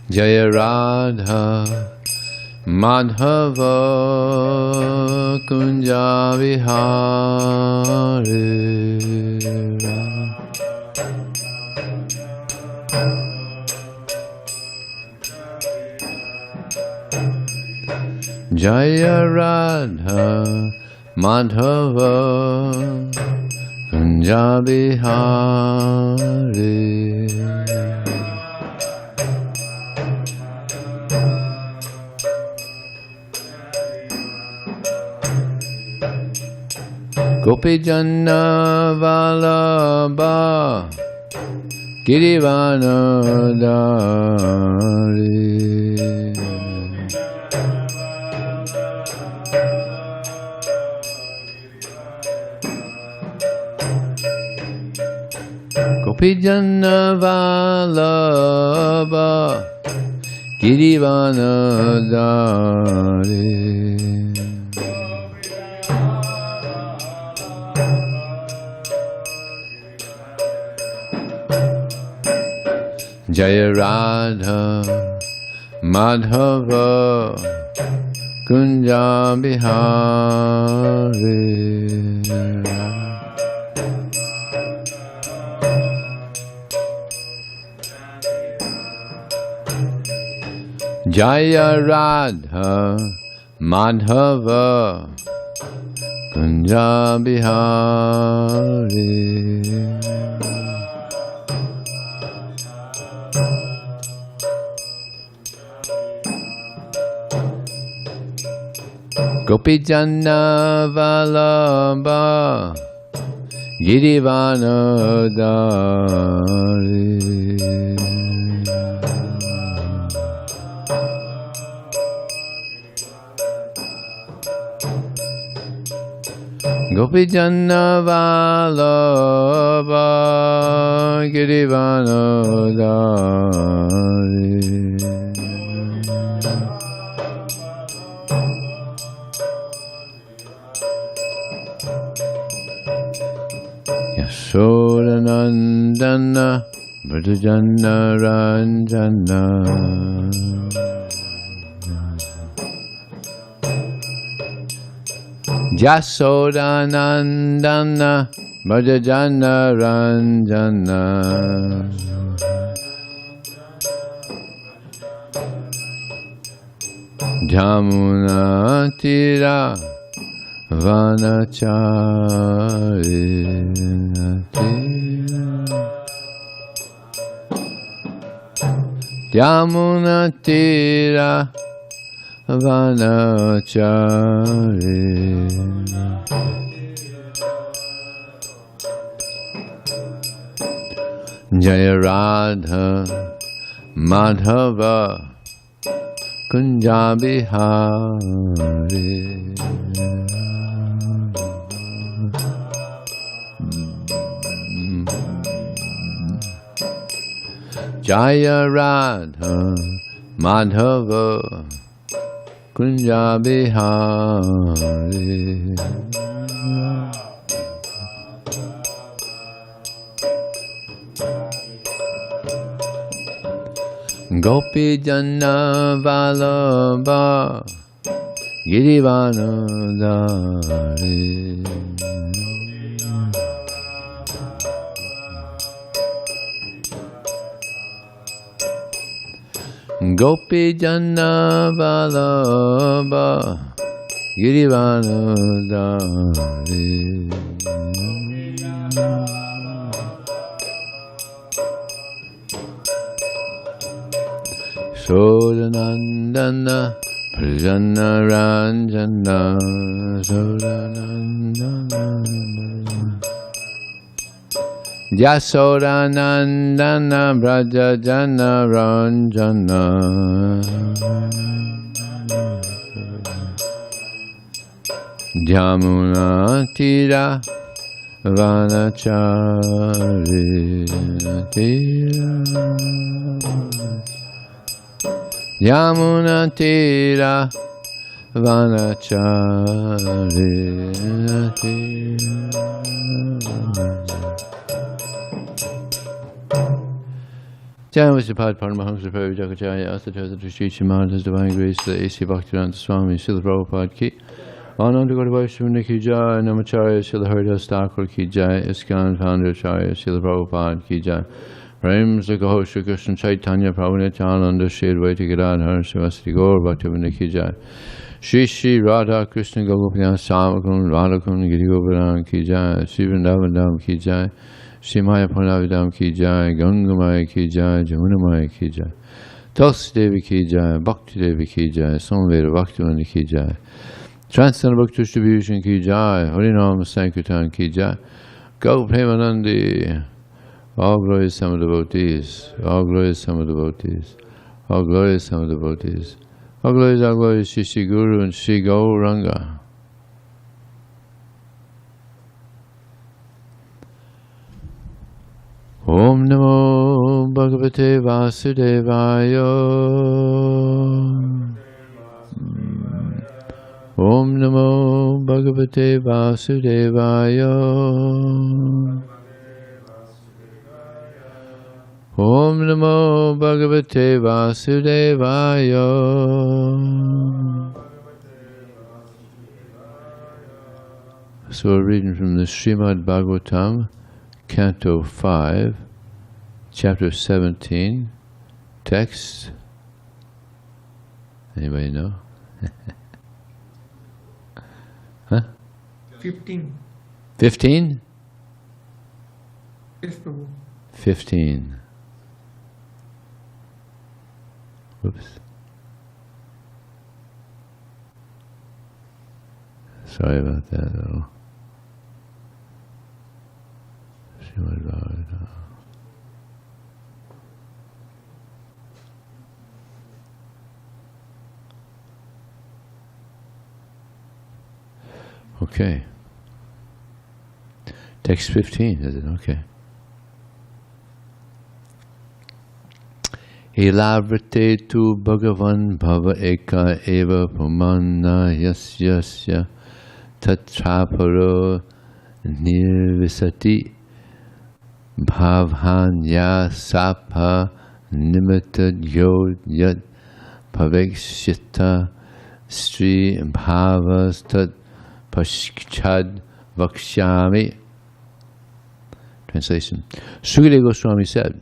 Jaya Radha Madhava Kunja Vihare Jaya Radha Madhava Kunja Vihare Gopijana Vallabha Girivanadari Gopijana Vallabha Girivanadari Jaya Radha Madhava Kunja Bihare Jaya Radha Madhava Kunja Bihare Gopijana Vallabha Girivanadari Gopijana Vallabha Girivanadari Yasodanandana Vrdajana Ranjana Yasodanandana Vrdajana Ranjana Jamuna Tira Vanacharina Yamuna Tira Vanacharina Jaya Radha Madhava Kunja Bihare Jaya Radha Madhava Kunja Bihare Gopijana Vallabha Girivanadari Gopijana Vallabha Girivanadari Sodanandana Pradyumna Ranjana Sodanandana Yasodanandana Brajajana Ranjana Jamuna Tira Vanacharina Tira Yamuna Tira Vanacharina Tira Jai Vasipad Paramahamsa Pravijakacharya Asatasa Trishri Shimad His Divine Grace the A.C. Bhaktivedanta Swami Srila Prabhupada Ki Ananda Gaura Vaishnava Ki Jai Namacharya Srila Haridas Thakur Ki Jai ISKCON Founder Acharya Srila Prabhupada Ki Jai Prem Sakaho Shri Krishna Chaitanya Prabhu Nityananda Shri Advaita Gadadhar Srivastri Gaur Bhaktivedanta Ki Jai Shri Shri Radha Krishna Gopinath Samakun Radhakun Giri Govardhan Ki Jai Shri Vrindavandam Ki Jai Shri Maya Purnavidam Ki Jai Gaṅgā Maya Ki Jai Jamuna Maya Ki Jai Tulsi Devi Ki Jai Bhakti Devi Ki Jai Samveda Bhaktivinoda Ki Jai Transcendental Book Distribution Ki Jai Harinam Sankirtan Ki Jai Gau Premanandi. All glories some of devotees, all glories some of devotees, all glories some of devotees, all glories, Shri Shri Guru and Shri Gauranga. Om Namo Bhagavate Vasudevaya. Om Namo Bhagavate Vasudevaya. Om Namo Bhagavate Vasudevaya. So we're reading from the Srimad Bhagavatam, Canto 5, Chapter 17, text. Anybody know? Huh? 15. 15? Yes, Prabhu. 15. Whoops. Sorry about that, though. Srimad Bhagavatam. Okay. Text 15, is it? Okay. Ilavrate tu Bhagavan Bhava Eka Eva Pumana Yasyasya Tatraparo Nirvisati Bhavhanya Sapha Nimitta Yod Yat Pavekshita Sri Bhavas Tat Pashchad Vakshami. Translation. Sukadeva Goswami said,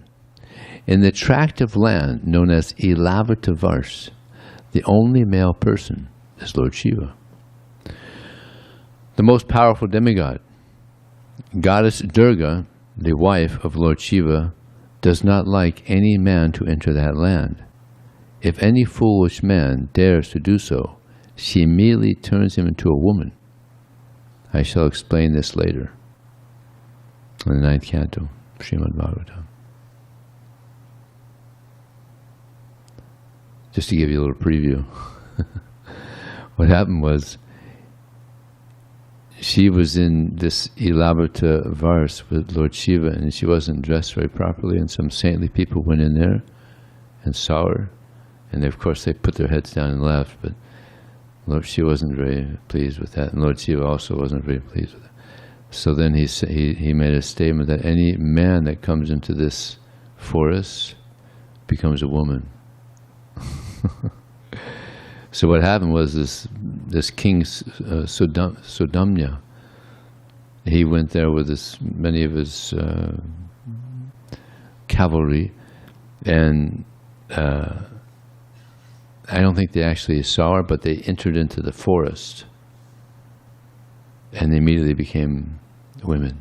in the tract of land known as Ilavatavars, the only male person is Lord Shiva. The most powerful demigod, Goddess Durga, the wife of Lord Shiva, does not like any man to enter that land. If any foolish man dares to do so, she immediately turns him into a woman. I shall explain this later. In the 9th canto, Srimad Bhagavatam. Just to give you a little preview. What happened was, she was in this elaborate verse with Lord Shiva, and she wasn't dressed very properly, and some saintly people went in there and saw her, and of course they put their heads down and left, but Lord Shiva wasn't very pleased with that, and Lord Shiva also wasn't very pleased with it. So then he made a statement that any man that comes into this forest becomes a woman. So what happened was this king Sudamya, he went there with many of his cavalry, and I don't think they actually saw her, but they entered into the forest, and they immediately became women.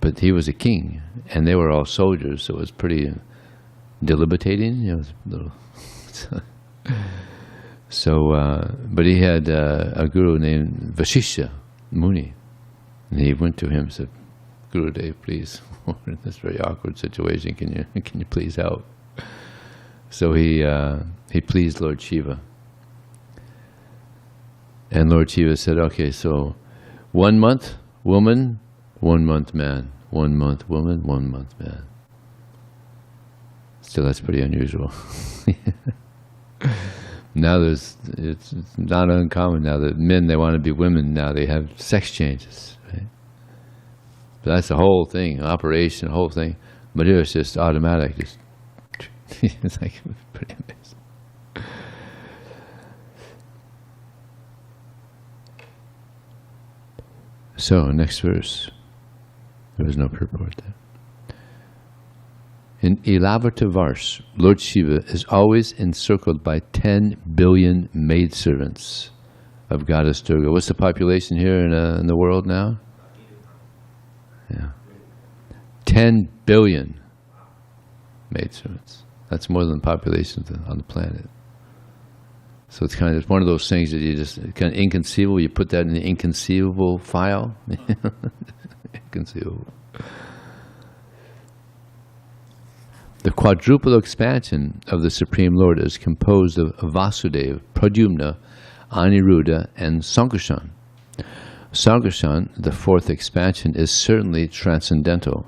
But he was a king, and they were all soldiers, so it was pretty debilitating, it was a little. But he had a guru named Vashisha Muni, and he went to him and said, Gurudev, please, we're in this very awkward situation, can you please help? So he pleased Lord Shiva. And Lord Shiva said, okay, so 1 month woman, 1 month man, 1 month woman, 1 month man. Still, that's pretty unusual. Now it's not uncommon now that men, they want to be women now. They have sex changes, right? But that's the whole thing, operation, the whole thing. But here it's just automatic. Just it's like pretty amazing. So next verse. There was no purport there. In 11th verse, Lord Shiva is always encircled by 10 billion maidservants of Goddess Durga. What's the population here in the world now? Yeah. 10 billion maidservants. That's more than the population on the planet. So it's kind of one of those things that you just, kind of inconceivable. You put that in the inconceivable file. Inconceivable. The quadruple expansion of the Supreme Lord is composed of Vasudeva, Pradyumna, Aniruddha, and Sankarshana. Sankarshana, the fourth expansion, is certainly transcendental,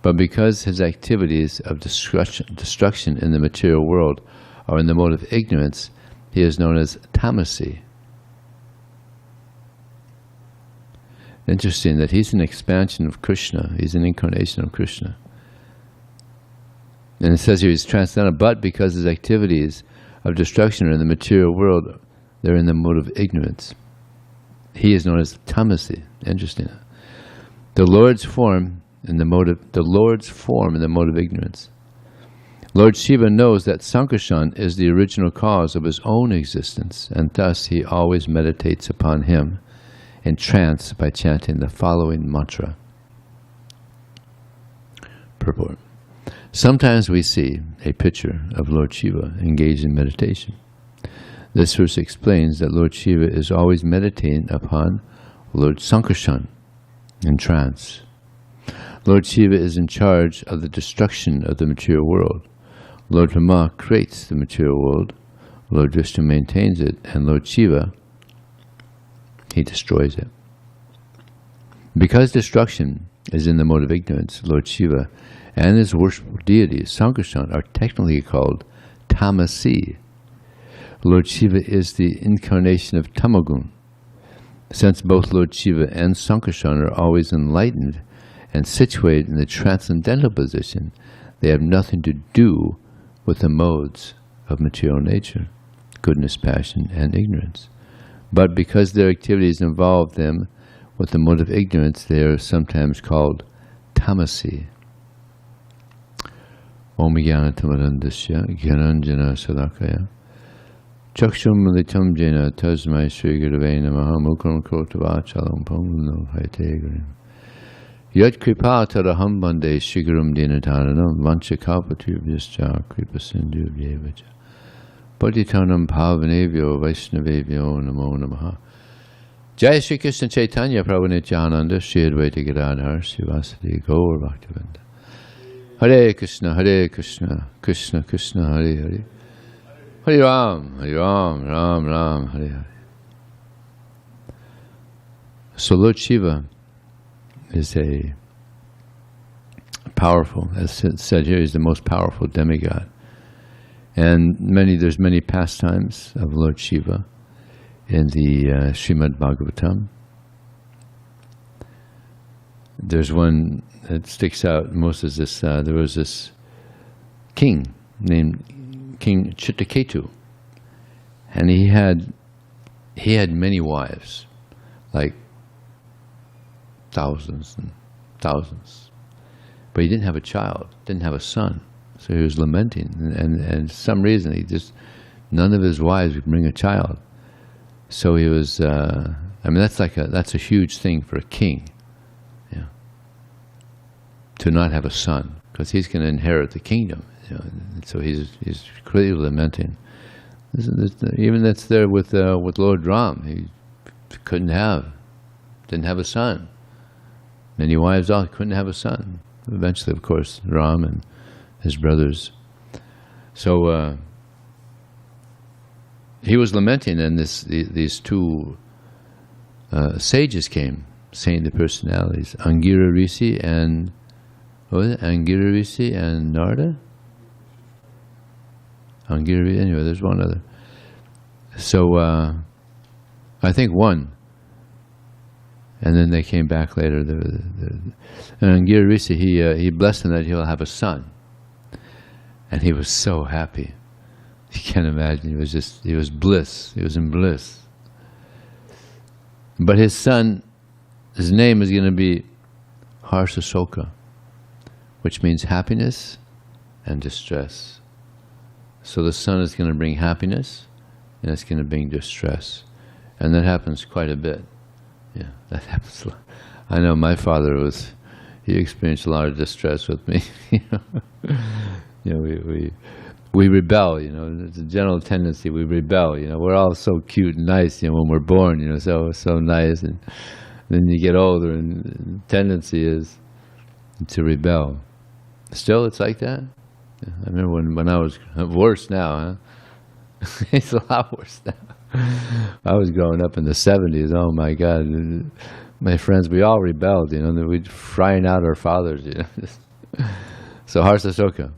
but because his activities of destruction in the material world are in the mode of ignorance, he is known as tamasi. Interesting that he's an expansion of Krishna. He's an incarnation of Krishna. And it says here he's transcendental, but because his activities of destruction are in the material world, they're in the mode of ignorance. He is known as tamasi. Interesting. The Lord's form in the mode of ignorance. Lord Shiva knows that Sankarshana is the original cause of his own existence, and thus he always meditates upon him in trance by chanting the following mantra. Purport. Sometimes we see a picture of Lord Shiva engaged in meditation. This verse explains that Lord Shiva is always meditating upon Lord Sankarshana in trance. Lord Shiva is in charge of the destruction of the material world. Lord Brahma creates the material world, Lord Vishnu maintains it, and Lord Shiva, he destroys it. Because destruction is in the mode of ignorance, Lord Shiva and his worshipful deities, Sankarshana, are technically called tamasi. Lord Shiva is the incarnation of tamagun. Since both Lord Shiva and Sankarshana are always enlightened and situated in the transcendental position, they have nothing to do with the modes of material nature, goodness, passion, and ignorance. But because their activities involve them with the mode of ignorance, they are sometimes called tamasi. Om Jnana-tamarandasya Gyananjana Salakaya Chakshum Militam Jena Tasmai Sri Gurave Namaha Mukram Krotavachalam Pamuno Haitegarim Yat Kripa Taraham Bande Shigurum Dinatanam Vancha Kalpatubhyascha Kripa Sindhu Vyevacha Patitanam Pavanevyo Vaiṣṇavevyo Namo Namaha. Jai Shri Krishna Chaitanya Prabhu Nityananda Shri Advaita Gadadhar Srivasadi Gaur Bhaktivedanta. Hare Krishna, Krishna Krishna, Hare Hare. Hare Ram, Ram Ram, Hare Hare. So Lord Shiva is a powerful, as it said here, he's the most powerful demigod. And there's many pastimes of Lord Shiva in the Srimad Bhagavatam. There's one that sticks out most as this, there was this king named King Chitraketu, and he had many wives, like thousands and thousands, but he didn't have a child, didn't have a son, so he was lamenting, and for some reason none of his wives would bring a child. So he was, that's a huge thing for a king, to not have a son, because he's going to inherit the kingdom. So he's clearly lamenting. Even that's there with Lord Ram. He didn't have a son. Many wives all couldn't have a son. Eventually, of course, Ram and his brothers. So he was lamenting, and these two sages came, saying the personalities, Angira Rishi and Angira Rishi and Narada? Anyway, there's one other. So I think one. And then they came back later. And Girisi, he blessed him that he'll have a son. And he was so happy. You can't imagine. He was bliss. He was in bliss. But his son, his name is going to be Harsasoka, which means happiness and distress. So the son is going to bring happiness, and it's going to bring distress. And that happens quite a bit. Yeah, that happens a lot. I know my father he experienced a lot of distress with me. We rebel, it's a general tendency, we rebel, we're all so cute and nice, when we're born, so nice, and then you get older and the tendency is to rebel. Still, it's like that? Yeah, I remember when I was, worse now, huh? It's a lot worse now. I was growing up in the 70s, oh my God, my friends, we all rebelled, we'd frying out our fathers, So Harsasoka.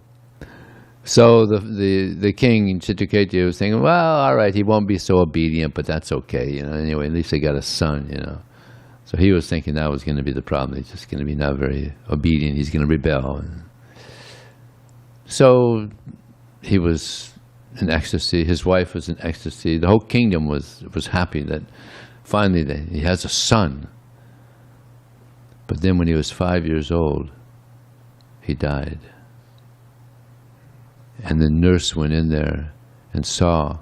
So the king, Chitraketu, was thinking, well, all right, he won't be so obedient, but that's okay, anyway, at least they got a son, So he was thinking that was going to be the problem. He's just going to be not very obedient. He's going to rebel. So he was in ecstasy. His wife was in ecstasy. The whole kingdom was happy that finally he has a son. But then when he was 5 years old, he died. And the nurse went in there and saw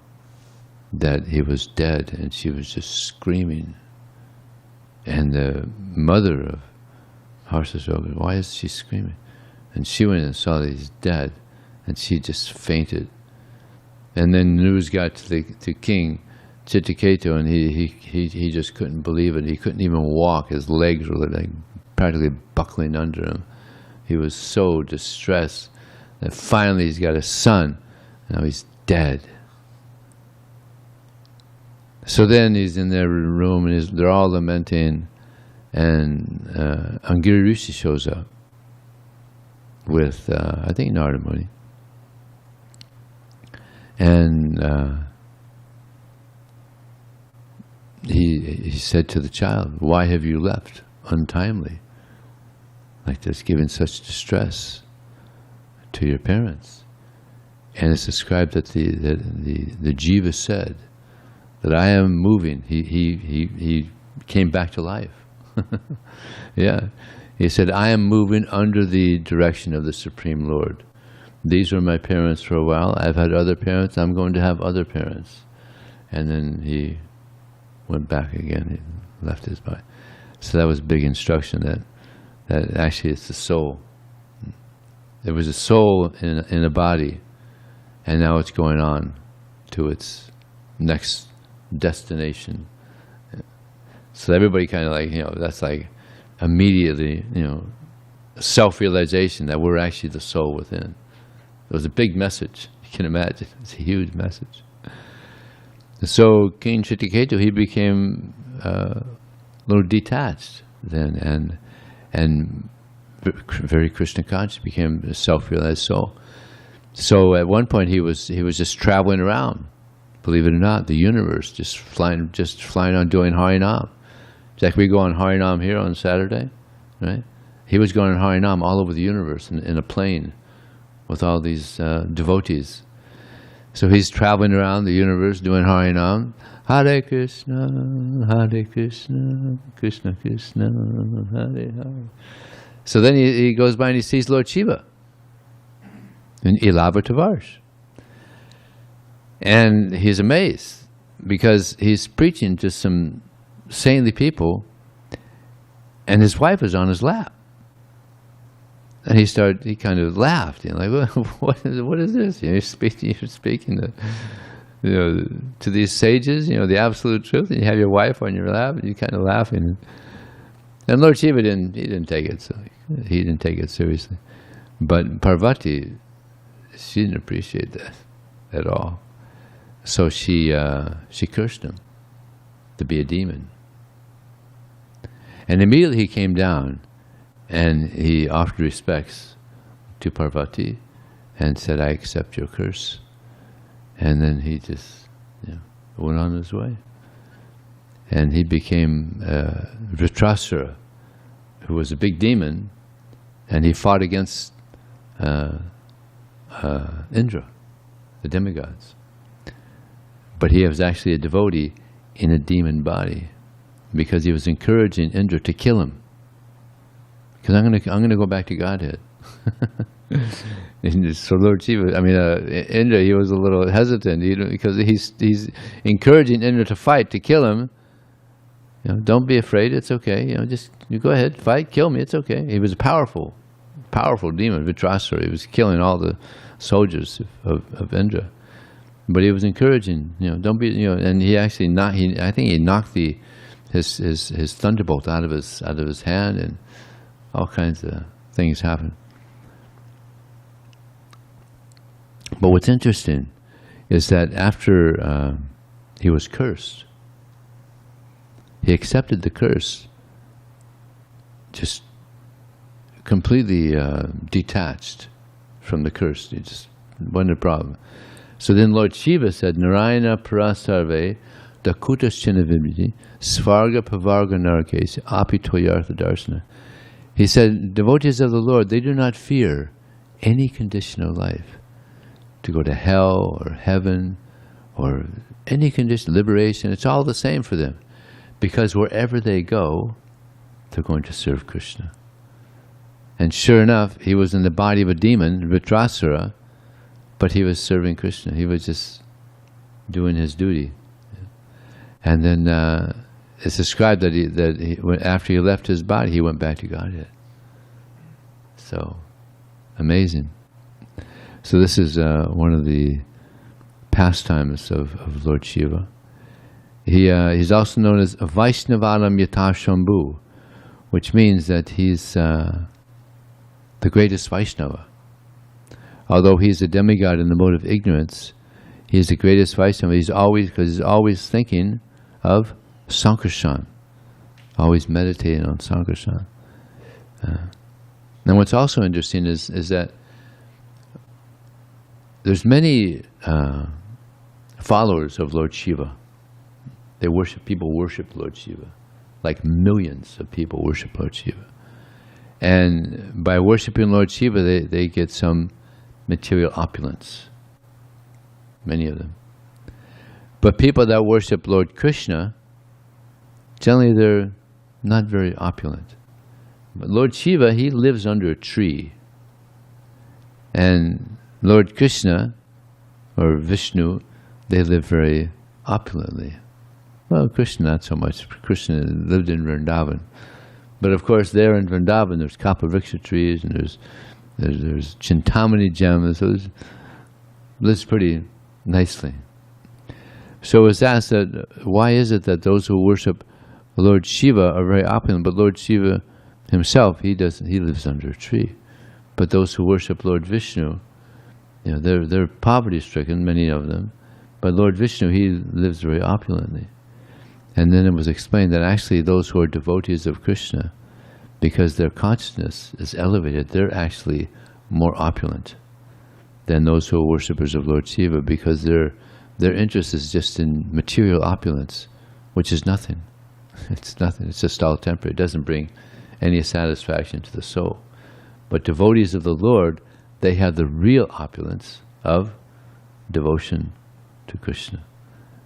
that he was dead, and she was just screaming. And the mother of Harsasoka, why is she screaming? And she went and saw that he's dead, and she just fainted. And then news got to King Chitraketu, and he just couldn't believe it. He couldn't even walk. His legs were like practically buckling under him. He was so distressed that finally he's got a son. Now he's dead. So then he's in their room, and they're all lamenting, and Angiri Rishi shows up with, I think, Narada Muni. And he said to the child, why have you left untimely? Like this, giving such distress to your parents. And it's described that the Jiva said that I am moving. He came back to life. Yeah. He said, I am moving under the direction of the Supreme Lord. These were my parents for a while. I've had other parents. I'm going to have other parents. And then he went back again. He left his body. So that was big instruction that actually it's the soul. There was a soul in a body, and now it's going on to its next destination. So everybody kind of like, that's like immediately, self-realization that we're actually the soul within. It was a big message. You can imagine. It's a huge message. So King Chitraketu, he became a little detached then, and very Krishna conscious, became a self-realized soul. So at one point he was just traveling around, believe it or not, the universe, just flying on doing Harinam. It's like we go on Harinam here on Saturday, right? He was going on Harinam all over the universe in a plane with all these devotees. So he's traveling around the universe doing Harinam. Hare Krishna, Krishna Krishna, Hare Hare. So then he goes by and he sees Lord Shiva in Ilavatavash. And he's amazed because he's preaching to some saintly people, and his wife is on his lap. And he kind of laughed, like, what is this? You're speaking to these sages, the absolute truth, and you have your wife on your lap, and you're kind of laughing. And Lord Shiva didn't take it seriously. But Parvati, she didn't appreciate that at all. So she cursed him to be a demon. And immediately he came down and he offered respects to Parvati and said, I accept your curse. And then he just went on his way. and he became Vritrasura, who was a big demon, and he fought against Indra, the demigods. But he was actually a devotee in a demon body, because he was encouraging Indra to kill him. Because I'm gonna go back to Godhead. So Lord Shiva, Indra, he was a little hesitant, because he's encouraging Indra to fight, to kill him. Don't be afraid, it's okay. Just you go ahead, fight, kill me, it's okay. He was a powerful demon, Vritrasura. He was killing all the soldiers of Indra. But he was encouraging, don't be, and he actually I think he knocked his thunderbolt out of his hand, and all kinds of things happened. But what's interesting is that after he was cursed, he accepted the curse, just completely detached from the curse. It just wasn't a problem. So then Lord Shiva said, Narayana parasarve dakutasthina vibhiti svarga pavarga narakesi apitoyartha darsana. He said, devotees of the Lord, they do not fear any condition of life, to go to hell or heaven or any condition, liberation. It's all the same for them, because wherever they go, they're going to serve Krishna. And sure enough, he was in the body of a demon, Vritrasura, but he was serving Krishna. He was just doing his duty. And then it's described that after he left his body, he went back to Godhead. So, amazing. So this is one of the pastimes of Lord Shiva. He's also known as vaiṣṇavānāṁ yathā śambhuḥ, which means that he's the greatest Vaishnava. Although he's a demigod in the mode of ignorance, he is the greatest Vaishnava. He's always thinking of Sankarshana, always meditating on Sankarshana. Now what's also interesting is that there's many followers of Lord Shiva. People worship Lord Shiva. Like millions of people worship Lord Shiva. And by worshiping Lord Shiva, they get some material opulence. Many of them. But people that worship Lord Krishna, generally they're not very opulent. But Lord Shiva, he lives under a tree. And Lord Krishna, or Vishnu, they live very opulently. Well, Krishna not so much. Krishna lived in Vrindavan. But of course there in Vrindavan there's kapavriksha trees, and there's chintamani gems, so it lives pretty nicely. So it was asked that why is it that those who worship Lord Shiva are very opulent, but Lord Shiva himself, he lives under a tree. But those who worship Lord Vishnu, they're poverty-stricken, many of them, but Lord Vishnu, he lives very opulently. And then it was explained that actually those who are devotees of Krishna, because their consciousness is elevated, they're actually more opulent than those who are worshippers of Lord Shiva, because their interest is just in material opulence, which is nothing. It's nothing. It's just all temporary. It doesn't bring any satisfaction to the soul. But devotees of the Lord, they have the real opulence of devotion to Krishna.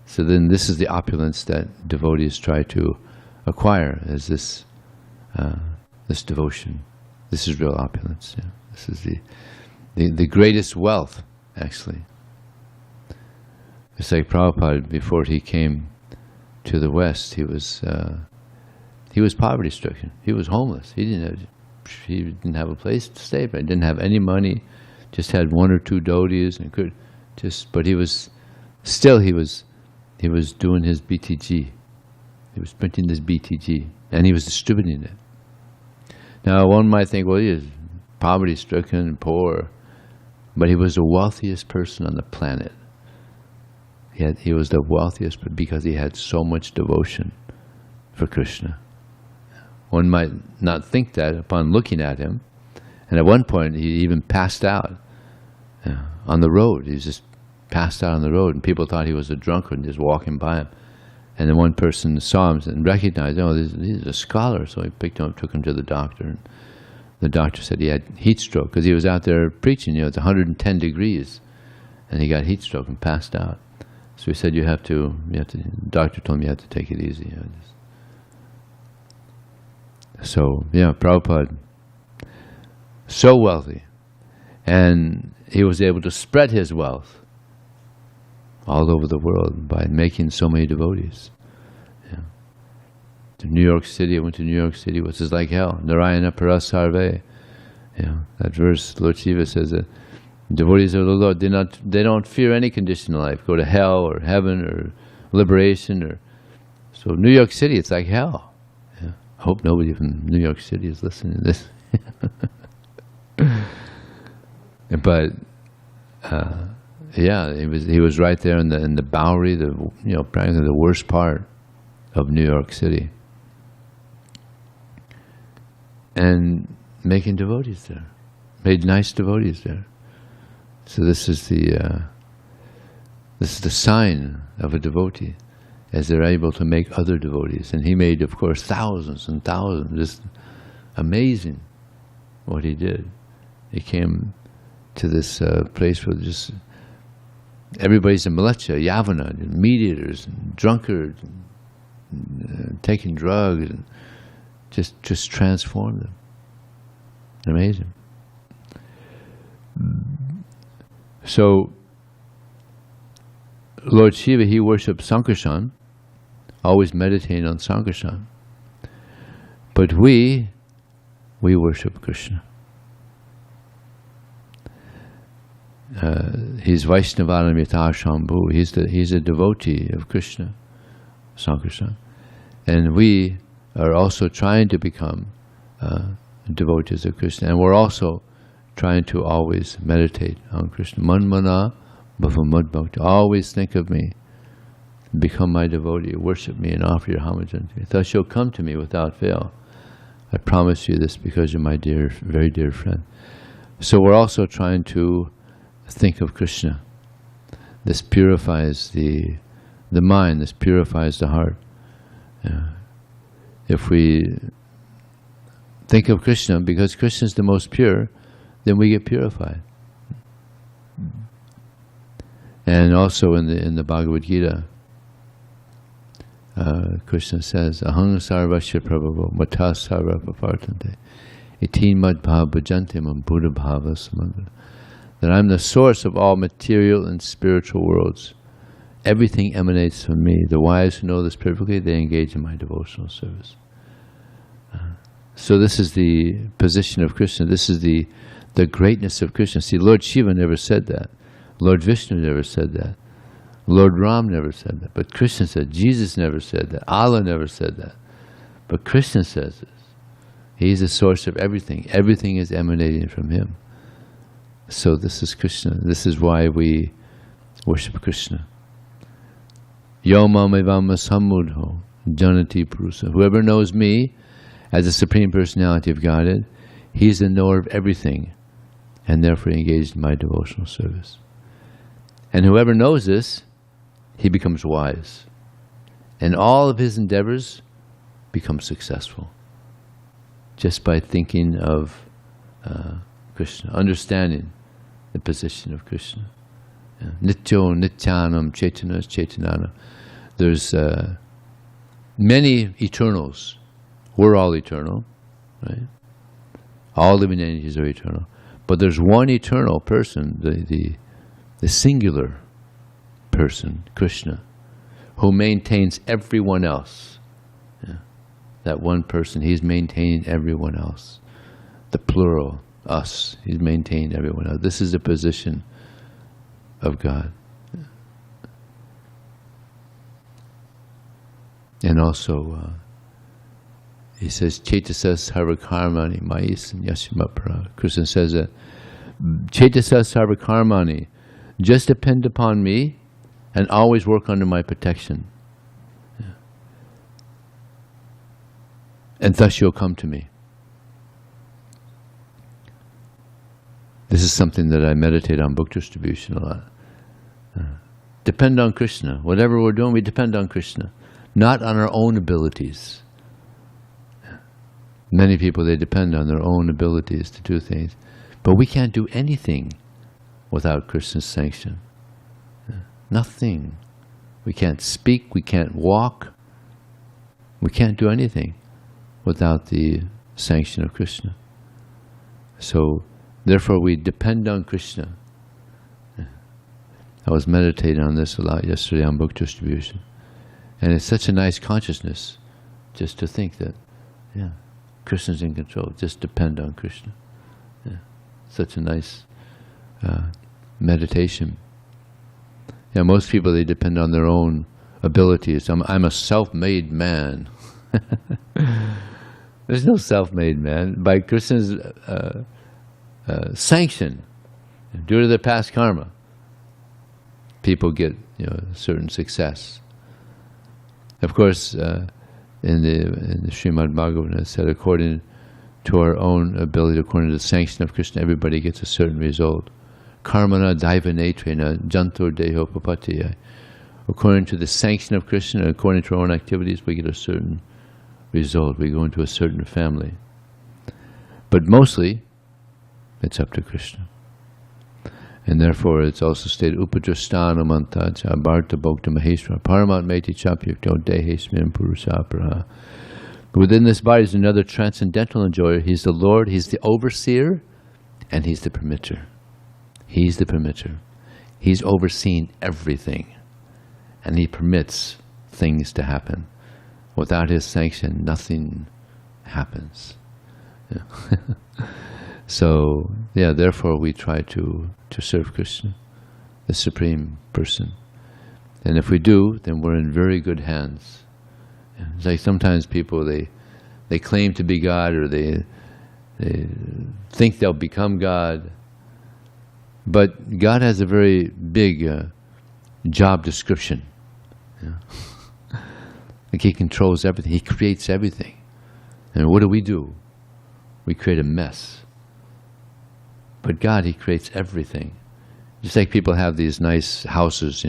So then this is the opulence that devotees try to acquire, as this devotion. This is real opulence. Yeah. This is the greatest wealth, actually. It's like Prabhupada, before he came to the West, he was poverty-stricken. He was homeless. He didn't have a place to stay, but he didn't have any money. Just had one or two devotees, and but he was doing his BTG. He was printing this BTG, and he was distributing it. Now, one might think, well, he is poverty-stricken and poor, but he was the wealthiest person on the planet. He was the wealthiest because he had so much devotion for Krishna. One might not think that upon looking at him, and at one point he even passed out on the road. He just passed out on the road, and people thought he was a drunkard just walking by him. And then one person saw him and recognized, oh, this is a scholar. So he picked him up, took him to the doctor. And the doctor said he had heat stroke because he was out there preaching. It's 110 degrees. And he got heat stroke and passed out. So he said, the doctor told him you have to take it easy. So, Prabhupada, so wealthy. And he was able to spread his wealth all over the world by making so many devotees. To New York City, I went to New York City, which is like hell. Narayana parasarve. That verse, Lord Shiva says that devotees of the Lord, they don't fear any condition in life. Go to hell or heaven or liberation. So New York City, it's like hell. I hope nobody from New York City is listening to this. But he was right there in the Bowery, practically the worst part of New York City, and making devotees there, made nice devotees there. So this is the sign of a devotee, as they're able to make other devotees. And he made, of course, thousands and thousands. Just amazing what he did. He came to this place where just everybody's a mlecha, yavana, meat eaters, and drunkards, and taking drugs, and just transform them. Amazing. So Lord Shiva, he worshipped Sankarshana, always meditating on Sankarshana. But we worship Krishna. He's Vaiṣṇavānāṁ yathā śambhuḥ. He's a devotee of Krishna, Sankarshana. And we are also trying to become devotees of Krishna. And we're also trying to always meditate on Krishna. Manmana bhava bhakti. Always think of me. Become my devotee. Worship me and offer your homage unto me. Thus you'll come to me without fail. I promise you this because you're my dear, very dear friend. So we're also trying to think of Krishna. This purifies the mind. This purifies the heart. If we think of Krishna, because Krishna is the most pure, then we get purified. And also in the Bhagavad Gita, Krishna says, Aham sarvasya prabhavo matā sarva papartante iti madbhava bhajante mam buddha bhava samagara. That I'm the source of all material and spiritual worlds. Everything emanates from me. The wise who know this perfectly, they engage in my devotional service. So this is the position of Krishna. This is the greatness of Krishna. See, Lord Shiva never said that. Lord Vishnu never said that. Lord Ram never said that. But Krishna said. Jesus never said that. Allah never said that. But Krishna says this. He's the source of everything. Everything is emanating from him. So this is Krishna. This is why we worship Krishna. Yo mamevama samudho janati purusa. Whoever knows me as the Supreme Personality of Godhead, he's the knower of everything, and therefore engaged in my devotional service. And whoever knows this, he becomes wise. And all of his endeavors become successful. Just by thinking of Krishna, understanding the position of Krishna. Nityo nityanam chaitana chaitanana. There's many eternals. We're all eternal, right? All living entities are eternal. But there's one eternal person, the singular person, Krishna, who maintains everyone else. That one person, he's maintaining everyone else. The plural, us, he's maintaining everyone else. This is the position of God. And also, he says, Chaitasas sarvakarmani mais yasimapara. Krishna says that, Chaitasas sarvakarmani, just depend upon me and always work under my protection. And thus you'll come to me. This is something that I meditate on book distribution a lot. Depend on Krishna. Whatever we're doing, we depend on Krishna. not on our own abilities. Many people, they depend on their own abilities to do things. But we can't do anything without Krishna's sanction. Nothing. We can't speak, we can't walk, we can't do anything without the sanction of Krishna. So, therefore we depend on Krishna. I was meditating on this a lot yesterday on book distribution. And it's such a nice consciousness just to think that, yeah, Krishna's in control. Just depend on Krishna. Yeah. Such a nice meditation. Yeah, most people, they depend on their own abilities. I'm a self-made man. There's no self-made man. By Krishna's sanction, due to their past karma, people get certain success. Of course, in the Srimad Bhagavatam, it said, according to our own ability, according to the sanction of Krishna, everybody gets a certain result. Karmana daivanetrena jantur deho papatiya. According to the sanction of Krishna, according to our own activities, we get a certain result. We go into a certain family. But mostly, it's up to Krishna. And therefore, it's also stated, upadrastana mantacha bharta bhokta maheshwara paramat meti chapyukto dehesmin purusapraha. Within this body is another transcendental enjoyer. He's the Lord, He's the overseer, and He's the permitter. He's the permitter. He's overseen everything. And He permits things to happen. Without His sanction, nothing happens. Yeah. So, yeah, therefore we try to serve Krishna, the Supreme Person. And if we do, then we're in very good hands. It's like sometimes people, they claim to be God, or they think they'll become God. But God has a very big job description. Yeah. Like He controls everything. He creates everything. And what do? We create a mess. But God, He creates everything. Just like people have these nice houses,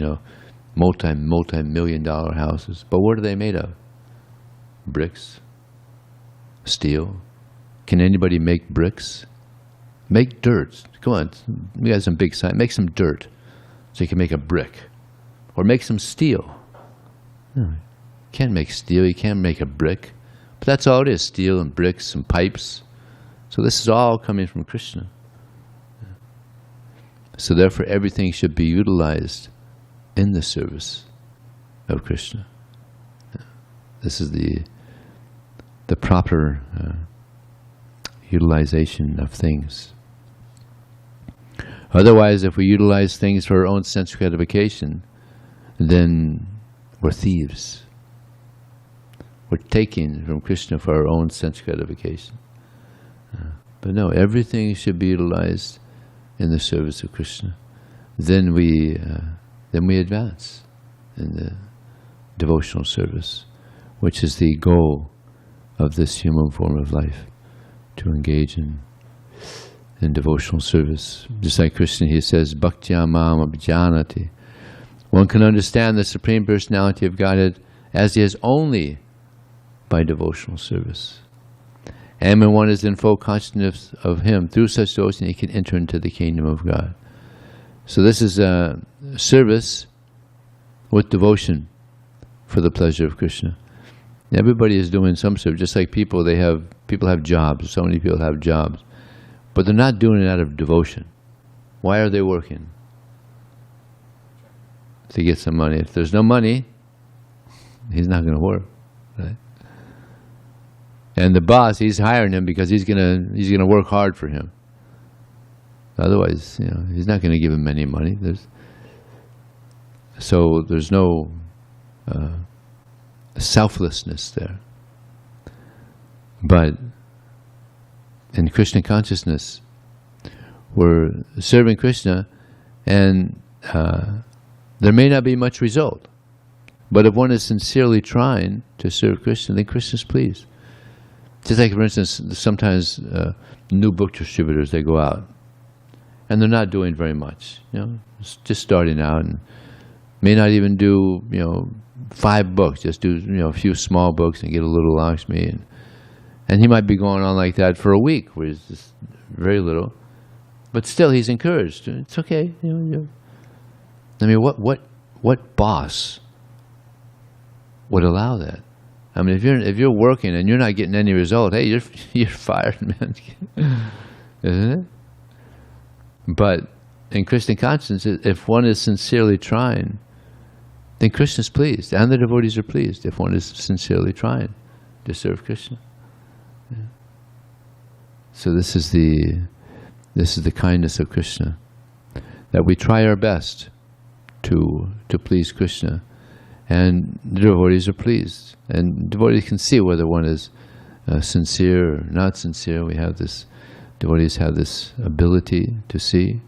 multi-million-dollar houses. But what are they made of? Bricks? Steel? Can anybody make bricks? Make dirt. Come on, we got some big science. Make some dirt so you can make a brick. Or make some steel. You can't make steel, you can't make a brick. But that's all it is, steel and bricks and pipes. So this is all coming from Krishna. So therefore everything should be utilized in the service of Krishna. This is the proper utilization of things. Otherwise, if we utilize things for our own sense gratification, then we're thieves. We're taking from Krishna for our own sense gratification. But no, everything should be utilized in the service of Krishna. Then we advance in the devotional service, which is the goal of this human form of life, to engage in devotional service. Just like Krishna, he says, Bhaktyā māṁ abhijanati. One can understand the Supreme Personality of Godhead as He is only by devotional service. And when one is in full consciousness of Him, through such devotion, he can enter into the kingdom of God. So this is a service with devotion for the pleasure of Krishna. Everybody is doing some service, just like people have jobs. So many people have jobs. But they're not doing it out of devotion. Why are they working? To get some money. If there's no money, he's not going to work, right? And the boss, he's hiring him because he's gonna work hard for him. Otherwise, he's not going to give him any money. So there's no selflessness there. But in Krishna consciousness, we're serving Krishna, and there may not be much result. But if one is sincerely trying to serve Krishna, then Krishna's pleased. Just like, for instance, sometimes new book distributors, they go out, and they're not doing very much. Just starting out, and may not even do 5 books, just do a few small books and get a little Lakshmi, and he might be going on like that for a week, where it's just very little, but still he's encouraged. It's okay. I mean, what boss would allow that? I mean, if you're working and you're not getting any result, hey, you're fired, man, isn't it? But in Krishna consciousness, if one is sincerely trying, then Krishna is pleased, and the devotees are pleased if one is sincerely trying to serve Krishna. Yeah. So this is the kindness of Krishna, that we try our best to please Krishna, and the devotees are pleased, and devotees can see whether one is sincere or not sincere. Devotees have this ability to see.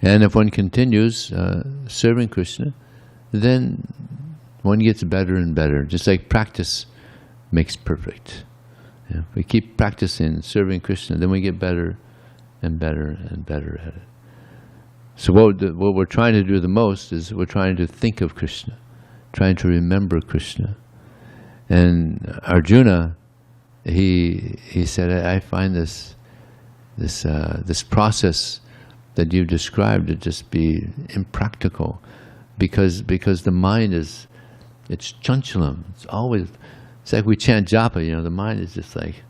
And if one continues serving Krishna, then one gets better and better. Just like practice makes perfect. If we keep practicing serving Krishna, then we get better and better and better at it. So what we're trying to do the most is we're trying to think of Krishna, trying to remember Krishna. And Arjuna, he said, I find this process that you've described to just be impractical, because the mind it's chanchalam. It's like we chant japa, the mind is just like,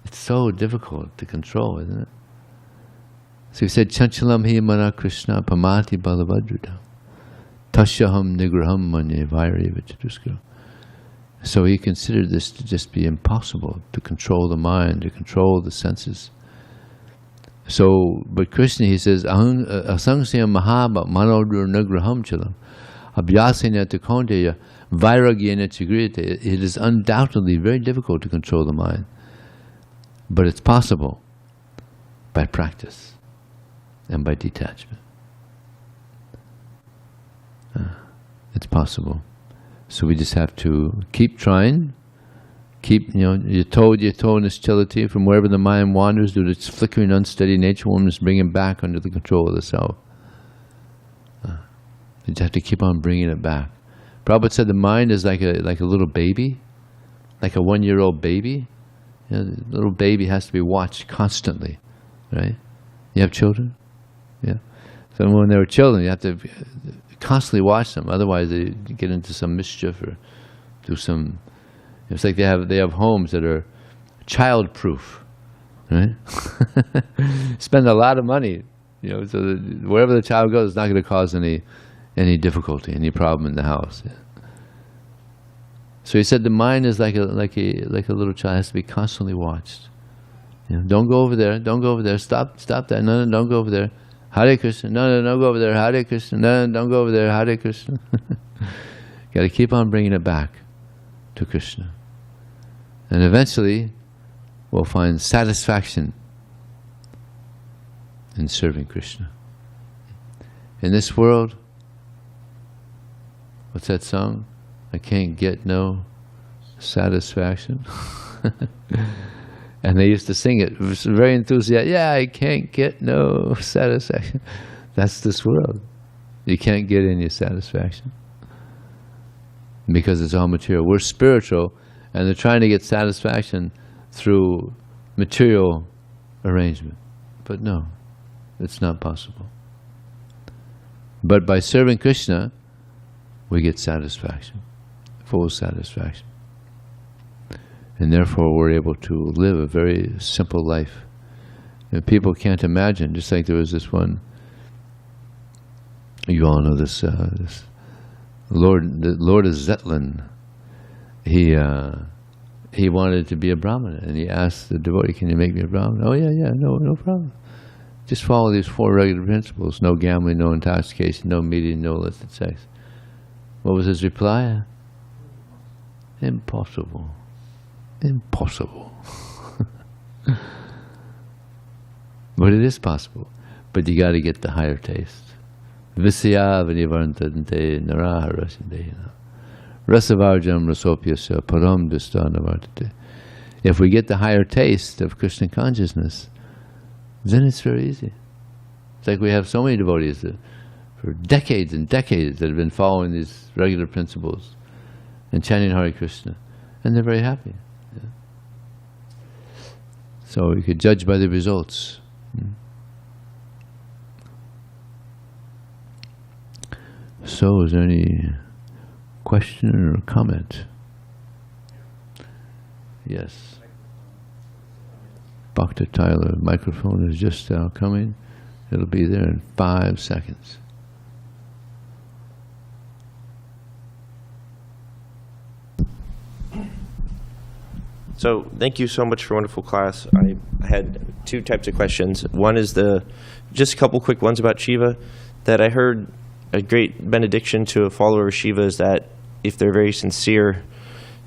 it's so difficult to control, isn't it? So he said, chanchalam hi mana Krishna pamati balavadrutam tasyaham nigraham manye vairi vichatuskara. So he considered this to just be impossible, to control the mind, to control the senses. So, but Krishna, he says, asangsya mahaba manodur nagraham chalam abhyasena takonteya vairagyena chigrite. It is undoubtedly very difficult to control the mind, but it's possible by practice and by detachment. It's possible. So we just have to keep trying, keep, yathā nischalati, from wherever the mind wanders due to its flickering, unsteady nature, one must bring it back under the control of the self. You just have to keep on bringing it back. Prabhupada said the mind is like a little baby, like a 1-year-old baby. The little baby has to be watched constantly, right? You have children? Yeah. So when they were children, you have to constantly watch them, otherwise they get into some mischief or do some. It's like they have homes that are child-proof, right? Spend a lot of money, so that wherever the child goes, it's not going to cause any difficulty, any problem in the house. Yeah. So he said the mind is like a little child, it has to be constantly watched. Don't go over there. Don't go over there. Stop that. No, don't go over there. Hare Krishna. No, don't go over there. Hare Krishna. No, don't go over there. Hare Krishna. Got to keep on bringing it back to Krishna. And eventually, we'll find satisfaction in serving Krishna. In this world, what's that song? I can't get no satisfaction. And they used to sing it. It was very enthusiastic. Yeah, I can't get no satisfaction. That's this world. You can't get any satisfaction because it's all material. We're spiritual, and they're trying to get satisfaction through material arrangement. But no, it's not possible. But by serving Krishna, we get satisfaction, full satisfaction. And therefore we're able to live a very simple life. People can't imagine, just like there was this one, you all know this, the Lord of Zetland. He wanted to be a Brahmana, and he asked the devotee, can you make me a Brahmana? Oh yeah, no problem. Just follow these 4 regular principles: no gambling, no intoxication, no meeting, no illicit sex. What was his reply? Impossible. Impossible. But it is possible. But you got to get the higher taste. Visya vanivartante naraharasindena rasavarjam rasopyasya param distanavartate. If we get the higher taste of Krishna consciousness, then it's very easy. It's like we have so many devotees that for decades and decades that have been following these regular principles and chanting Hare Krishna, and they're very happy. Yeah. So you could judge by the results. So is there any question or comment? Yes. Bhakti Tyler, microphone is just now coming. It'll be there in 5 seconds. So thank you so much for a wonderful class. I had 2 types of questions. One is just a couple quick ones about Shiva, that I heard a great benediction to a follower of Shiva is that if they're very sincere,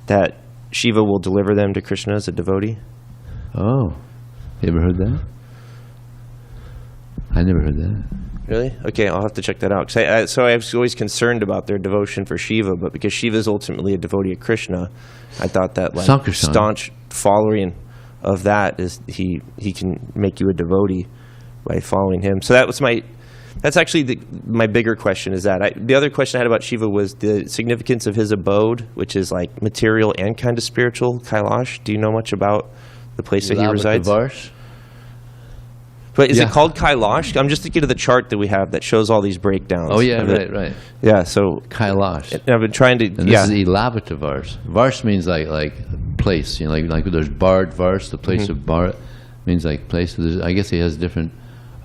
that Shiva will deliver them to Krishna as a devotee. Oh, you ever heard that? I never heard that. Really? Okay, I'll have to check that out. So I was always concerned about their devotion for Shiva, but because Shiva is ultimately a devotee of Krishna, I thought that staunch following of that is he can make you a devotee by following him. So that's actually my bigger question is that. The other question I had about Shiva was the significance of his abode, which is like material and kind of spiritual, Kailash. Do you know much about the place that he resides? But is it called Kailash? I'm just thinking of the chart that we have that shows all these breakdowns. Oh yeah, right. Yeah, so Kailash. And I've been trying to. And this is Ilavata Vars means like place. You know, like there's Bard Vars, the place of Bard means like place. I guess he has different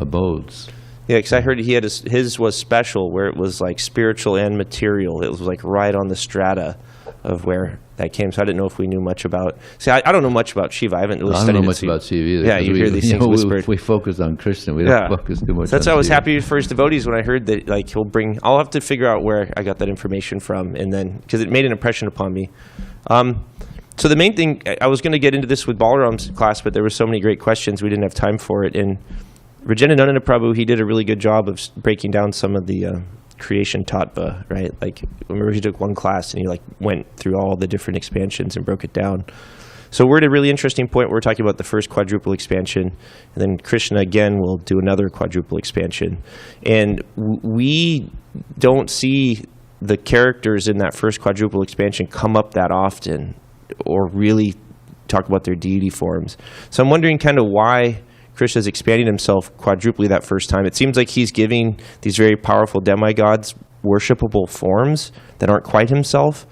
abodes. Yeah, because I heard he had his was special, where it was like spiritual and material. It was like right on the strata of where that came. So I didn't know if we knew much about. See, I don't know much about Shiva. I haven't really studied. I don't know much about Shiva either. Yeah, you hear these things whispered. We focus on Krishna. We don't focus too much. So that's why I was happy for his devotees when I heard that. Like he'll bring. I'll have to figure out where I got that information from, and then because it made an impression upon me. So the main thing I was going to get into this with Balaram's class, but there were so many great questions we didn't have time for it. And Rajanananda Prabhu, he did a really good job of breaking down some of the creation tattva, right? Like, remember he took one class and he like went through all the different expansions and broke it down. So we're at a really interesting point where we're talking about the first quadruple expansion, and then Krishna again will do another quadruple expansion. And we don't see the characters in that first quadruple expansion come up that often or really talk about their deity forms. So I'm wondering kind of why Krishna is expanding himself quadruply that first time. It seems like he's giving these very powerful demigods worshipable forms that aren't quite himself.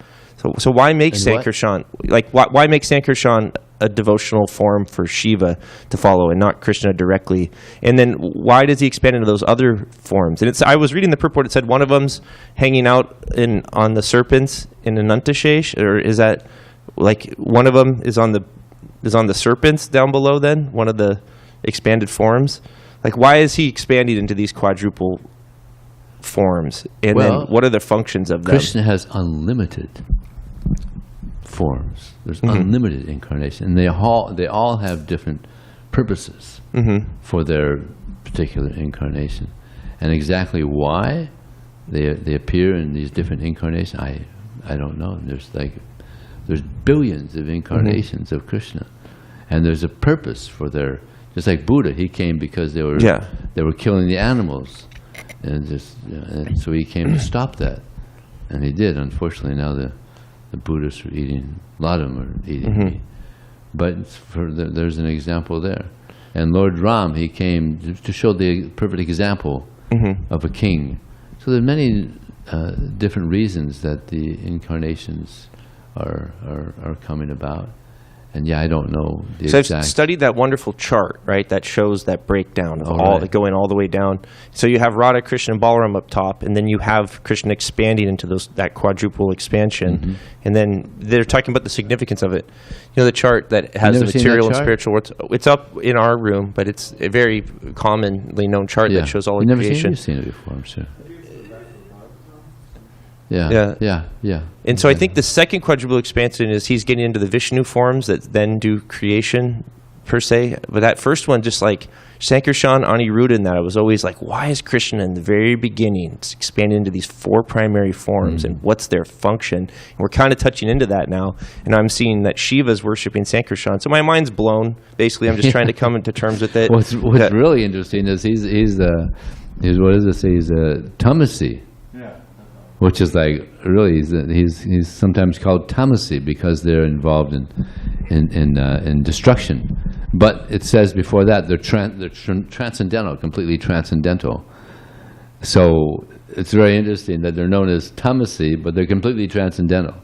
So why make Sankarshana, why make Sankarshana a devotional form for Shiva to follow and not Krishna directly? And then why does he expand into those other forms? And I was reading the purport, it said one of them's hanging out on the serpents in Anantashesh, or is that like one of them is on the serpents down below then, one of the expanded forms? Like, why is he expanding into these quadruple forms? And then what are the functions of them? Krishna has unlimited forms. There's unlimited incarnation. And they all have different purposes for their particular incarnation. And exactly why they appear in these different incarnations, I don't know. There's billions of incarnations of Krishna. And there's a purpose for their. Just like Buddha, he came because they were killing the animals, and so he came to stop that, and he did. Unfortunately, now the Buddhists are eating. A lot of them are eating meat, but there's an example there. And Lord Ram, he came to show the perfect example of a king. So there are many different reasons that the incarnations are coming about. And I don't know the exact. I've studied that wonderful chart, right, that shows that breakdown of going all the way down. So you have Radha, Krishna, and Balaram up top, and then you have Krishna expanding into that quadruple expansion. And then they're talking about the significance of it. You know, the chart that has the material and spiritual worlds. It's up in our room, but it's a very commonly known chart that shows all of creation. You've seen it before, I'm sure. Yeah. And so I think the second quadruple expansion is he's getting into the Vishnu forms that then do creation, per se. But that first one, just like Sankarshana, Aniruddha, and that, I was always like, why is Krishna in the very beginning expanding into these 4 primary forms, and what's their function? And we're kind of touching into that now, and I'm seeing that Shiva's worshiping Sankarshana. So my mind's blown. Basically, I'm just trying to come into terms with it. What's really interesting is he's what does it say? He's a tamasi. Which is like, really, he's sometimes called tamasi because they're involved in destruction. But it says before that they're transcendental, completely transcendental. So it's very interesting that they're known as tamasi, but they're completely transcendental.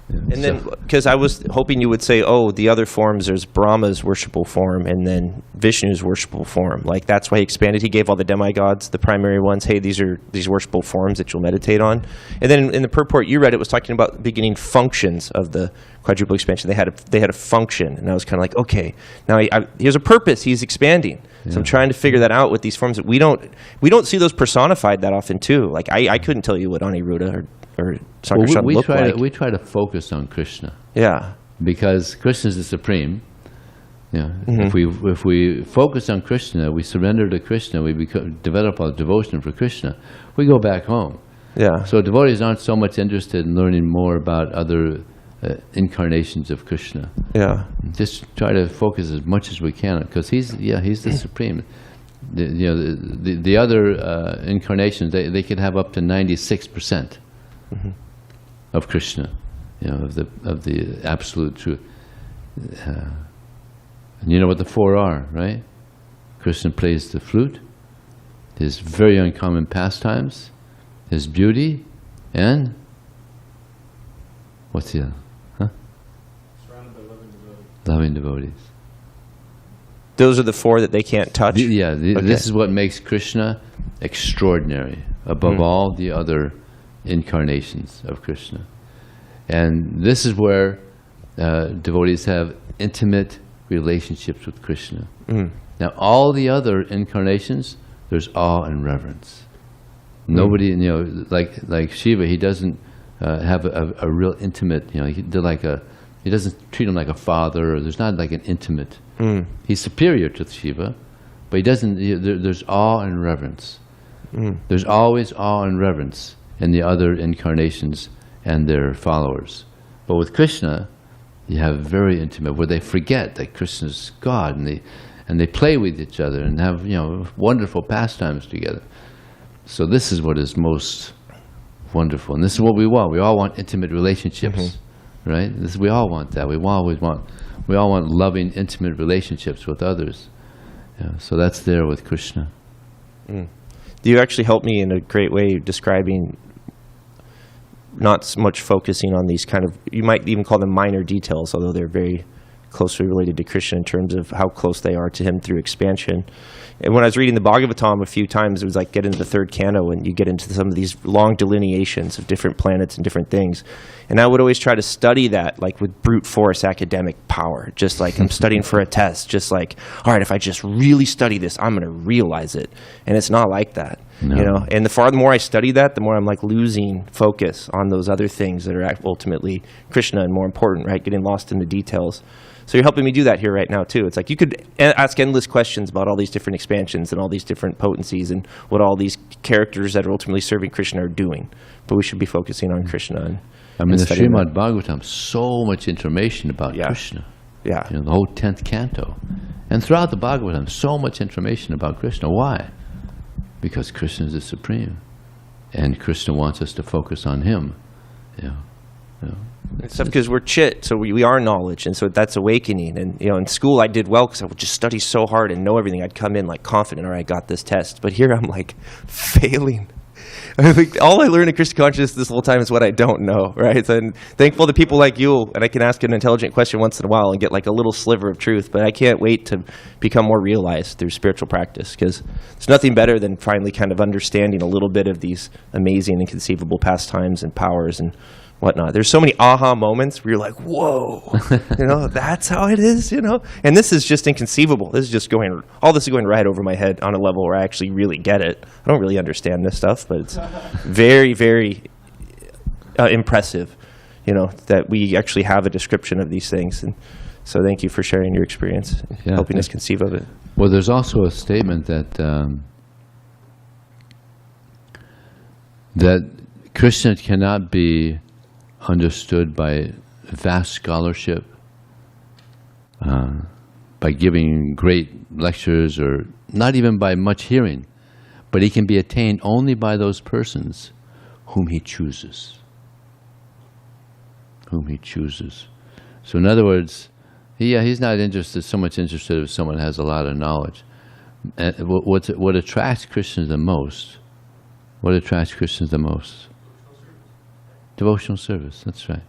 Yeah, and then, because I was hoping you would say, oh, the other forms, there's Brahma's worshipful form and then Vishnu's worshipful form. Like, that's why he expanded. He gave all the demigods, the primary ones, hey, these are these worshipful forms that you'll meditate on. And then in the purport you read, it was talking about the beginning functions of the quadruple expansion. They had a function, and I was kind of like, okay, now here's a purpose. He's expanding. So I'm trying to figure that out with these forms. That we don't see those personified that often too. Like, I couldn't tell you what Aniruddha or Sankarshana looked like. We try to focus on Krishna. Yeah. Because Krishna is the supreme. Yeah. If we focus on Krishna, we surrender to Krishna, we develop our devotion for Krishna, we go back home. Yeah. So devotees aren't so much interested in learning more about other incarnations of Krishna. Yeah. Just try to focus as much as we can, because he's the supreme. The other incarnations, they could have up to 96% of Krishna, of the absolute truth. And you know what the four are, right? Krishna plays the flute, his very uncommon pastimes, his beauty, and what's the other? Surrounded by loving devotees. Loving devotees. Those are the four that they can't touch? Okay. This is what makes Krishna extraordinary above all the other incarnations of Krishna. And this is where devotees have intimate relationships with Krishna. Now, all the other incarnations, there's awe and reverence. Nobody, like Shiva, he doesn't have a real intimate, he doesn't treat him like a father, or there's not like an intimate. He's superior to Shiva, but he doesn't, there's awe and reverence. There's always awe and reverence in the other incarnations and their followers. But with Krishna, you have very intimate, where they forget that Krishna's God, and they play with each other and have wonderful pastimes together. So this is what is most wonderful, and this is what we want. We all want intimate relationships, right? We all want that. We all want loving, intimate relationships with others. So that's there with Krishna. You actually helped me in a great way describing, not so much focusing on these kind of, you might even call them minor details, although they're very closely related to Krishna in terms of how close they are to him through expansion. And when I was reading the Bhagavatam a few times, it was like get into the third canto and you get into some of these long delineations of different planets and different things. And I would always try to study that like with brute force academic power, just like I'm studying for a test, just like, all right, if I just really study this, I'm going to realize it. And it's not like that. No. And the more I study that, the more I'm like losing focus on those other things that are ultimately Krishna and more important, right? Getting lost in the details. So you're helping me do that here right now too. It's like you could ask endless questions about all these different expansions and all these different potencies and what all these characters that are ultimately serving Krishna are doing. But we should be focusing on Krishna. The Srimad Bhagavatam, so much information about Krishna. Yeah. The whole 10th canto. And throughout the Bhagavatam, so much information about Krishna. Why? Because Krishna is the supreme. And Krishna wants us to focus on him. It's because we're chit, so we are knowledge, and so that's awakening. And in school I did well because I would just study so hard and know everything. I'd come in like confident, all right, I got this test. But here I'm like failing. All I learned in Krishna consciousness this whole time is what I don't know, right? So I'm thankful to people like you, and I can ask an intelligent question once in a while and get like a little sliver of truth. But I can't wait to become more realized through spiritual practice, because there's nothing better than finally kind of understanding a little bit of these amazing, inconceivable pastimes and powers and whatnot. There's so many aha moments where you're like, whoa, that's how it is, And this is just inconceivable. This is just all this is going right over my head on a level where I actually really get it. I don't really understand this stuff, but it's very, very impressive, that we actually have a description of these things. And so thank you for sharing your experience, helping us conceive of it. Well, there's also a statement that that Krishna cannot be understood by vast scholarship, by giving great lectures, or not even by much hearing, But he can be attained only by those persons whom he chooses. Whom he chooses. So in other words, he's not so much interested if someone has a lot of knowledge. And what attracts Christians the most? What attracts Christians the most? Devotional service, that's right.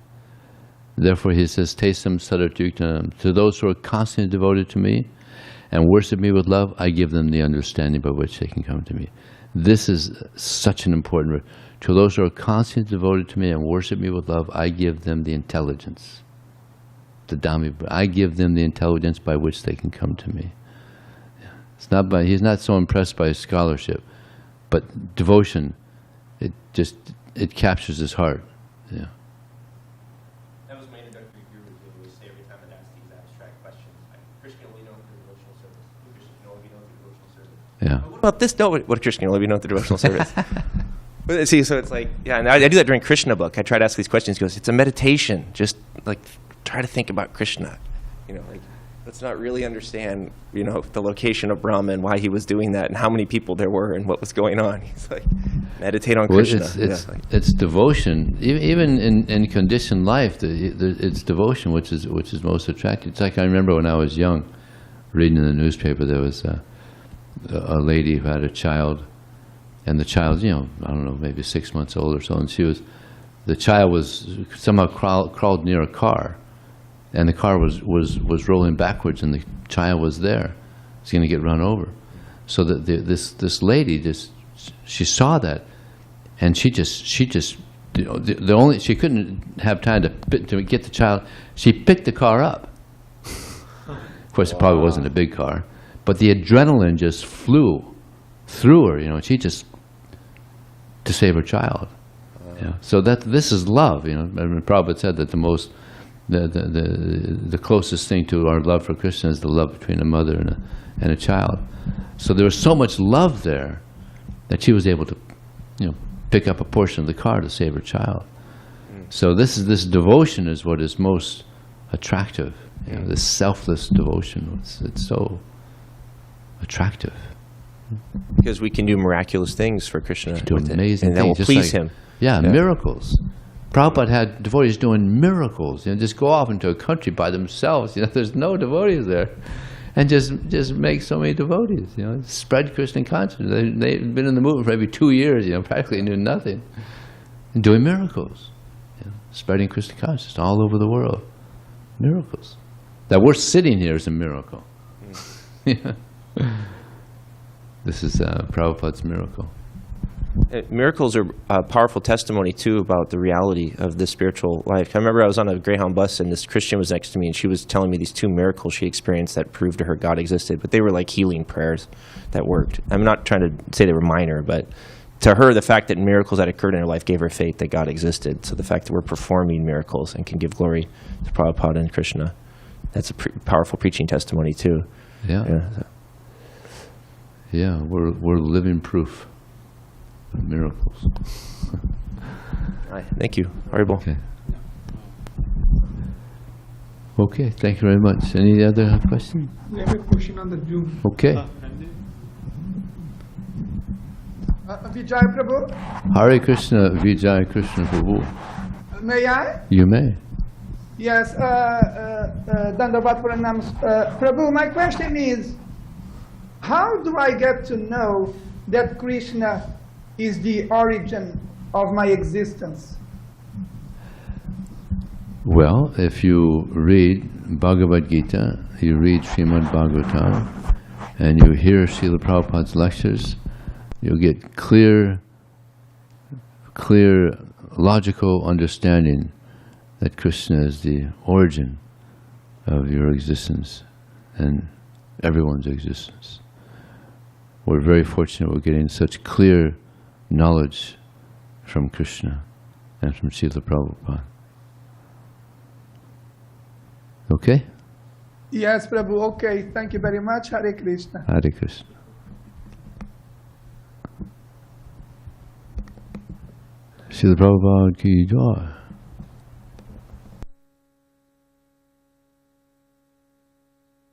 Therefore he says, Tesam sadartyuktanam, to those who are constantly devoted to me and worship me with love, I give them the understanding by which they can come to me. This is such an important word. To those who are constantly devoted to me and worship me with love, I give them the intelligence. The Dhammi, I give them the intelligence by which they can come to me. It's not by, he's not so impressed by his scholarship, but devotion, it captures his heart. Yeah. That was my introductory guru would say every time I'd ask these abstract questions. Krishna can only know through devotional service. Krishna can only know through devotional service. Yeah. What about this? No, what Krishna can only know through devotional service. But see, so it's like, yeah, and I do that during Krishna book. I try to ask these questions. He goes, it's a meditation. Just like try to think about Krishna. You know, like let's not really understand, you know, the location of Brahma and why he was doing that and how many people there were and what was going on. He's like, meditate on Krishna. It's devotion. Even in conditioned life, it's devotion which is most attractive. It's like I remember when I was young, reading in the newspaper, there was a lady who had a child, and the child, you know, I don't know, maybe 6 months old or so, and the child was somehow crawled near a car, and the car was rolling backwards, and the child was there. He's going to get run over. So this lady she saw that, and she just you know, she couldn't have time to get the child. She picked the car up. Of course, it probably wasn't a big car, but the adrenaline just flew through her. You know, she just to save her child. Yeah. So this is love. You know, I mean, Prabhupada said that the closest thing to our love for Krishna is the love between a mother and a child. So there was so much love there that she was able to, you know, pick up a portion of the car to save her child. So this devotion is what is most attractive. You know, this selfless devotion. It's so attractive. Because we can do miraculous things for Krishna. Do amazing and that will things, please him. Yeah, miracles. Prabhupada had devotees doing miracles. You know, just go off into a country by themselves. You know, there's no devotees there, and just make so many devotees. You know, spread Krishna consciousness. They've been in the movement for maybe 2 years. You know, practically knew nothing, and doing miracles. You know, spreading Krishna consciousness all over the world. Miracles. That we're sitting here is a miracle. Yeah. This is Prabhupada's miracle. Miracles are a powerful testimony, too, about the reality of the spiritual life. I remember I was on a Greyhound bus, and this Christian was next to me, and she was telling me these 2 miracles she experienced that proved to her God existed, but they were like healing prayers that worked. I'm not trying to say they were minor, but to her, the fact that miracles that occurred in her life gave her faith that God existed. So the fact that we're performing miracles and can give glory to Prabhupada and Krishna, that's a powerful preaching testimony, too. Yeah. Yeah, we're living proof of miracles. Thank you. Horrible. Okay, thank you very much. Any other questions? We have a question on the Zoom. Okay. Vijay Prabhu, Hare Krishna, Vijaya Krishna Prabhu. may I? You may. Yes, Dandavat Puranas. Prabhu, my question is, how do I get to know that Krishna is the origin of my existence? Well, if you read Bhagavad Gita, you read Srimad Bhagavatam, and you hear Srila Prabhupada's lectures, you'll get clear, logical understanding that Krishna is the origin of your existence and everyone's existence. We're very fortunate we're getting such clear knowledge from Krishna and from Srila Prabhupada. Okay? Yes, Prabhu. Okay. Thank you very much. Hare Krishna. Hare Krishna. Srila Prabhupada ki jai.